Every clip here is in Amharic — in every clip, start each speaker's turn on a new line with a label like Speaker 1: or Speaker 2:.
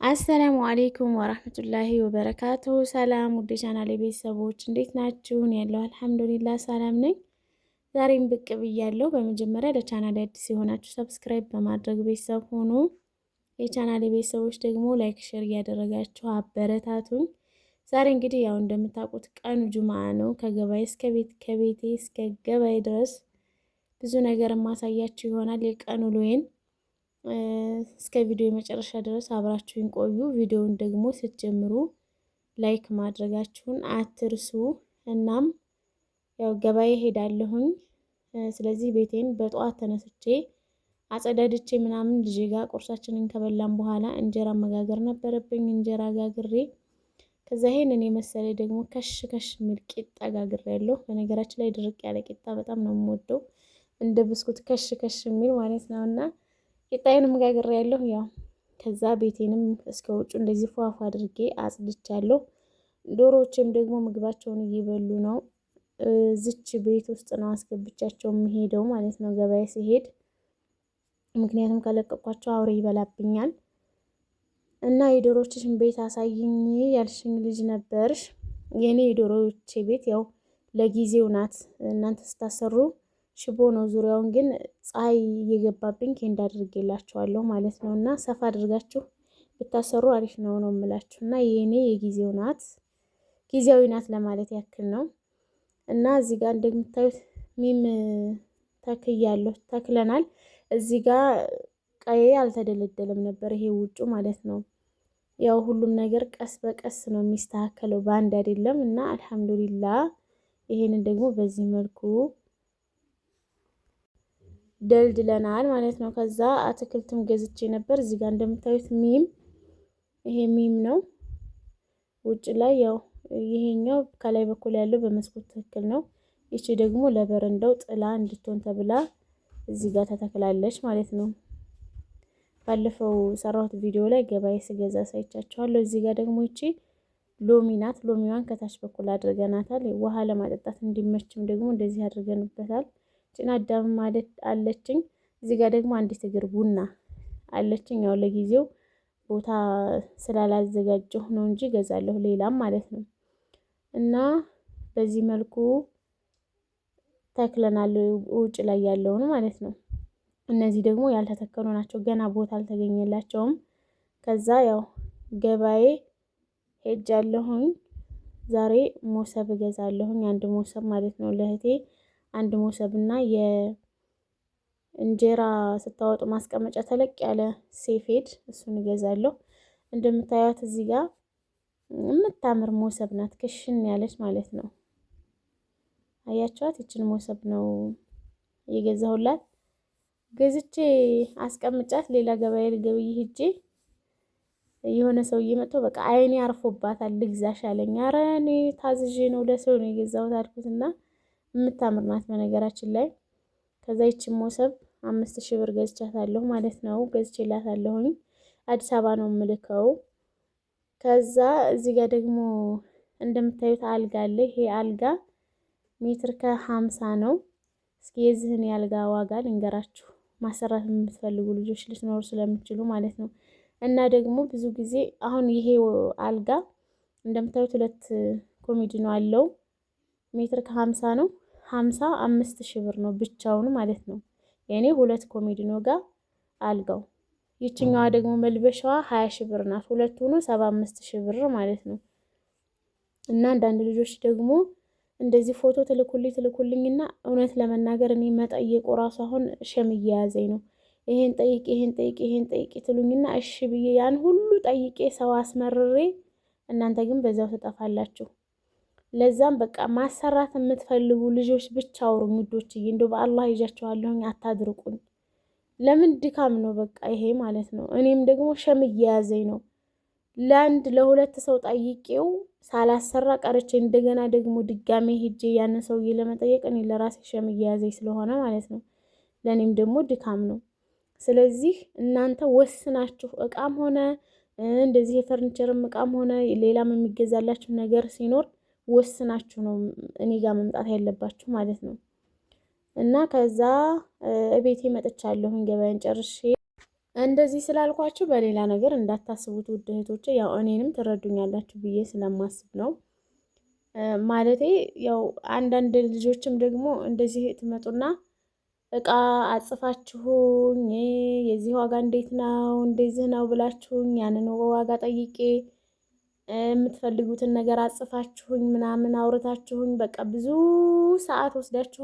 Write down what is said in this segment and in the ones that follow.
Speaker 1: አሰላሙ አሌይኩም ወራህመቱላሂ ወበረካቱ። ሰላም ውድ ቻናሌ ቤተሰቦች እንዴት ናችሁ? ያለው አልሐምዱሊላህ ሰላም ነኝ። ዛሬም ብቅ ብያለሁ። በመጀመሪያ ለቻናሌ አዲስ የሆናችሁ ሰብስክራይብ በማድረግ ቤተሰብ ሆኑ። የቻናሌ ቤተሰቦች ደግሞ ላይክ፣ ሼር እያደረጋችሁ አበረታቱኝ። ዛሬ እንግዲህ ያው እንደምታውቁት ቀኑ ጁምአ ነው። ከገበያ እስከ ቤት ከቤቴ እስከ ገበያ ድረስ ብዙ ነገር ማሳያችሁ ይሆናል። የቀኑ ውሎዬን እስከ ቪዲዮ መጨረሻ ድረስ አብራችሁን ቆዩ። ቪዲዮውን ደግሞ ስትጀምሩ ላይክ ማድረጋችሁን አትርሱ። እናም ያው ገበያ ሄዳለሁኝ። ስለዚህ ቤቴን በጠዋት ተነስቼ አጸዳድቼ ምናምን ልጄ ጋር ቁርሳችንን ከበላን በኋላ እንጀራ መጋገር ነበረብኝ። እንጀራ ጋግሬ ከዛ ይሄንን የመሰለ ደግሞ ከሽ ከሽ የሚል ቂጣ ጋግሬያለሁ። በነገራችን ላይ ድርቅ ያለ ቂጣ በጣም ነው የምወደው፣ እንደ ብስኩት ከሽ ከሽ የሚል ማለት ነውና ቂጣዬንም ጋግሬያለሁ። ያው ከዛ ቤቴንም እስከ ውጭ እንደዚህ ፏፏ አድርጌ አጽድቻለሁ። ዶሮዎችም ደግሞ ምግባቸውን እየበሉ ነው። ዝች ቤት ውስጥ ነው አስገብቻቸው የሚሄደው ማለት ነው ገበያ ሲሄድ፣ ምክንያቱም ከለቀቋቸው አውሬ ይበላብኛል። እና የዶሮዎችሽን ቤት አሳይኝ ያልሽኝ ልጅ ነበርሽ። የኔ የዶሮዎቼ ቤት ያው ለጊዜው ናት። እናንተ ስታሰሩ ሽቦ ነው ዙሪያውን፣ ግን ፀሐይ እየገባብኝ ኬንዳ አድርጌላችኋለሁ ማለት ነው። እና ሰፋ አድርጋችሁ ብታሰሩ አሪፍ ነው የምላችሁ። እና የኔ የጊዜው ናት፣ ጊዜያዊ ናት ለማለት ያክል ነው። እና እዚህ ጋር እንደምታዩት ሚም ተክያለሁ፣ ተክለናል። እዚህ ጋር ቀዬ አልተደለደለም ነበር፣ ይሄ ውጩ ማለት ነው። ያው ሁሉም ነገር ቀስ በቀስ ነው የሚስተካከለው፣ በአንድ አይደለም። እና አልሐምዱሊላህ ይሄንን ደግሞ በዚህ መልኩ ደልድለናል ማለት ነው። ከዛ አትክልትም ገዝቼ ነበር። እዚህ ጋር እንደምታዩት ሚም፣ ይሄ ሚም ነው ውጭ ላይ። ያው ይሄኛው ከላይ በኩል ያለው በመስኮት ትክክል ነው። ይቺ ደግሞ ለበረንዳው ጥላ እንድትሆን ተብላ እዚህ ጋር ተተክላለች ማለት ነው። ባለፈው ሰራሁት ቪዲዮ ላይ ገበያ ስገዛ ሳይቻችኋለሁ። እዚህ ጋር ደግሞ ይቺ ሎሚ ናት። ሎሚዋን ከታች በኩል አድርገናታል። ውሃ ለማጠጣት እንዲመችም ደግሞ እንደዚህ አድርገንበታል። ጭና አዳም ማለት አለችኝ። እዚህ ጋር ደግሞ አንዲት እግር ቡና አለችኝ። ያው ለጊዜው ቦታ ስላላዘጋጀሁ ነው እንጂ ገዛለሁ ሌላም ማለት ነው። እና በዚህ መልኩ ተክለናል ውጭ ላይ ያለውን ማለት ነው። እነዚህ ደግሞ ያልተተከሉ ናቸው፣ ገና ቦታ አልተገኘላቸውም። ከዛ ያው ገበያ ሄጃለሁኝ። ዛሬ ሞሰብ እገዛለሁኝ፣ አንድ ሞሰብ ማለት ነው ለእህቴ አንድ ሞሰብ እና የእንጀራ ስታወጡ ማስቀመጫ ተለቅ ያለ ሴፌድ እሱን እገዛለሁ። እንደምታዩት እዚህ ጋር የምታምር ሞሰብ ናት፣ ክሽን ያለች ማለት ነው። አያችኋት? ይችን ሞሰብ ነው የገዛሁላት። ገዝቼ አስቀምጫት ሌላ ገበያ ልገብይ ሂጄ የሆነ ሰውዬ መጥቶ በቃ አይኔ አርፎባታል ልግዛሽ አለኝ። ኧረ እኔ ታዝዤ ነው ለሰው ነው የገዛሁት አልኩትና የምታምር ናት በነገራችን ላይ። ከዛ ይቺን ሞሰብ 5000 ብር ገዝቻታለሁ ማለት ነው። ገዝቼላታለሁኝ። አዲስ አበባ ነው የምልከው። ከዛ እዚህ ጋር ደግሞ እንደምታዩት አልጋ አለ። ይሄ አልጋ ሜትር ከ50 ነው። እስኪ የዚህን የአልጋ ዋጋ ልንገራችሁ፣ ማሰራት የምትፈልጉ ልጆች ልትኖሩ ስለምችሉ ማለት ነው። እና ደግሞ ብዙ ጊዜ አሁን ይሄ አልጋ እንደምታዩት 2 ኮሜዲኖ አለው። ሜትር ከ50 ነው። 55,000 ብር ነው ብቻውን ማለት ነው። የኔ 2 ኮሜዲኖ ጋር አልጋው። ይችኛዋ ደግሞ መልበሻዋ 20,000 ብር ናት። ሁለቱ ነው 75,000 ብር ማለት ነው። እና አንዳንድ ልጆች ደግሞ እንደዚህ ፎቶ ትልኩልኝና እውነት ለመናገር እኔ መጠየቁ ራሱ አሁን ሸም እየያዘኝ ነው። ይሄን ጠይቂ፣ ይሄን ጠይቂ፣ ይሄን ጠይቂ ትሉኝና እሺ ብዬ ያን ሁሉ ጠይቄ ሰው አስመርሬ እናንተ ግን በዛው ትጠፋላችሁ። ለዛም በቃ ማሰራት የምትፈልጉ ልጆች ብቻ አውሩኝ ውዶችዬ፣ እንደው በአላህ ይዣችኋለሁኝ፣ አታድርቁኝ። ለምን ድካም ነው በቃ ይሄ ማለት ነው። እኔም ደግሞ ሸም እየያዘኝ ነው። ለአንድ ለሁለት ሰው ጠይቄው ሳላሰራ ቀርቼ እንደገና ደግሞ ድጋሜ ሄጄ ያንን ሰውዬ ለመጠየቅ እኔ ለራሴ ሸም እየያዘኝ ስለሆነ ማለት ነው። ለእኔም ደግሞ ድካም ነው። ስለዚህ እናንተ ወስናችሁ እቃም ሆነ እንደዚህ የፈርኒቸርም እቃም ሆነ ሌላም የሚገዛላችሁ ነገር ሲኖር ወስናችሁ ነው እኔ ጋር መምጣት ያለባችሁ ማለት ነው። እና ከዛ እቤቴ መጥቻለሁኝ ገበያን ጨርሼ እንደዚህ ስላልኳችሁ በሌላ ነገር እንዳታስቡት ውድ እህቶቼ፣ ያው እኔንም ትረዱኛላችሁ ብዬ ስለማስብ ነው። ማለቴ ያው አንዳንድ ልጆችም ደግሞ እንደዚህ ትመጡና እቃ አጽፋችሁኝ የዚህ ዋጋ እንዴት ነው እንደዚህ ነው ብላችሁኝ ያንን ዋጋ ጠይቄ የምትፈልጉትን ነገር አጽፋችሁኝ ምናምን አውርታችሁኝ በቃ ብዙ ሰዓት ወስዳችሁ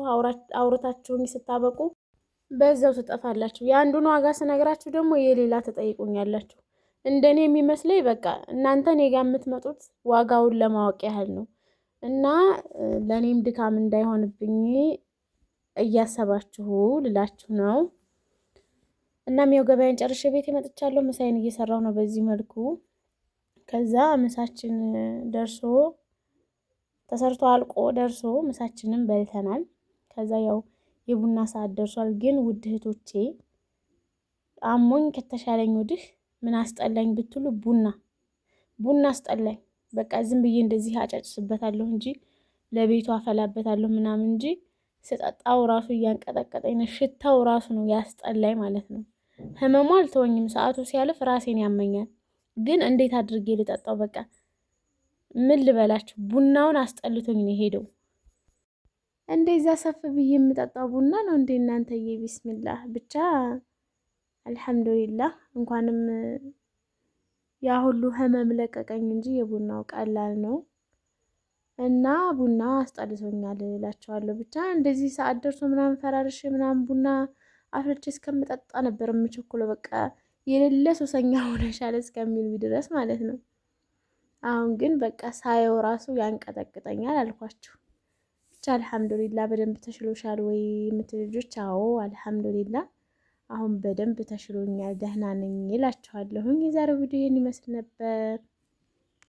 Speaker 1: አውርታችሁኝ ስታበቁ በዛው ትጠፋላችሁ። የአንዱን ዋጋ ስነግራችሁ ደግሞ የሌላ ትጠይቁኛላችሁ። እንደኔ የሚመስለኝ በቃ እናንተ እኔ ጋር የምትመጡት ዋጋውን ለማወቅ ያህል ነው እና ለእኔም ድካም እንዳይሆንብኝ እያሰባችሁ ልላችሁ ነው። እናም ያው ገበያን ጨርሼ ቤት መጥቻለሁ። ምሳዬን እየሰራሁ ነው በዚህ መልኩ። ከዛ ምሳችን ደርሶ ተሰርቶ አልቆ ደርሶ ምሳችንን በልተናል። ከዛ ያው የቡና ሰዓት ደርሷል። ግን ውድ እህቶቼ አሞኝ ከተሻለኝ ወዲህ ምን አስጠላኝ ብትሉ ቡና አስጠላኝ። በቃ ዝም ብዬ እንደዚህ አጨጭስበታለሁ እንጂ ለቤቱ አፈላበታለሁ ምናምን እንጂ ስጠጣው ራሱ እያንቀጠቀጠኝ ነው። ሽታው ራሱ ነው ያስጠላኝ ማለት ነው። ህመሙ አልተወኝም። ሰዓቱ ሲያልፍ ራሴን ያመኛል። ግን እንዴት አድርጌ ልጠጣው? በቃ ምን ልበላችሁ፣ ቡናውን አስጠልቶኝ ነው ሄደው። እንደዛ ሰፍ ብዬ የምጠጣው ቡና ነው እንዴ እናንተዬ? ቢስሚላህ ብቻ አልሐምዱሊላህ። እንኳንም ያ ሁሉ ህመም ለቀቀኝ እንጂ የቡናው ቀላል ነው እና ቡና አስጠልቶኛል እላቸዋለሁ። ብቻ እንደዚህ ሰዓት ደርሶ ምናምን ፈራርሼ ምናምን ቡና አፍልቼ እስከምጠጣ ነበር የምቸኩለው። በቃ የሌለ ሱሰኛ ሆነሻል እስከሚል ድረስ ማለት ነው። አሁን ግን በቃ ሳየው ራሱ ያንቀጠቅጠኛል አልኳችሁ። ብቻ አልሐምዱሊላ። በደንብ ተሽሎሻል ወይ የምትሉ ልጆች፣ አዎ አልሐምዱሊላ አሁን በደንብ ተሽሎኛል፣ ደህና ነኝ እላችኋለሁኝ። የዛሬው ቪዲዮ ይህን ይመስል ነበር።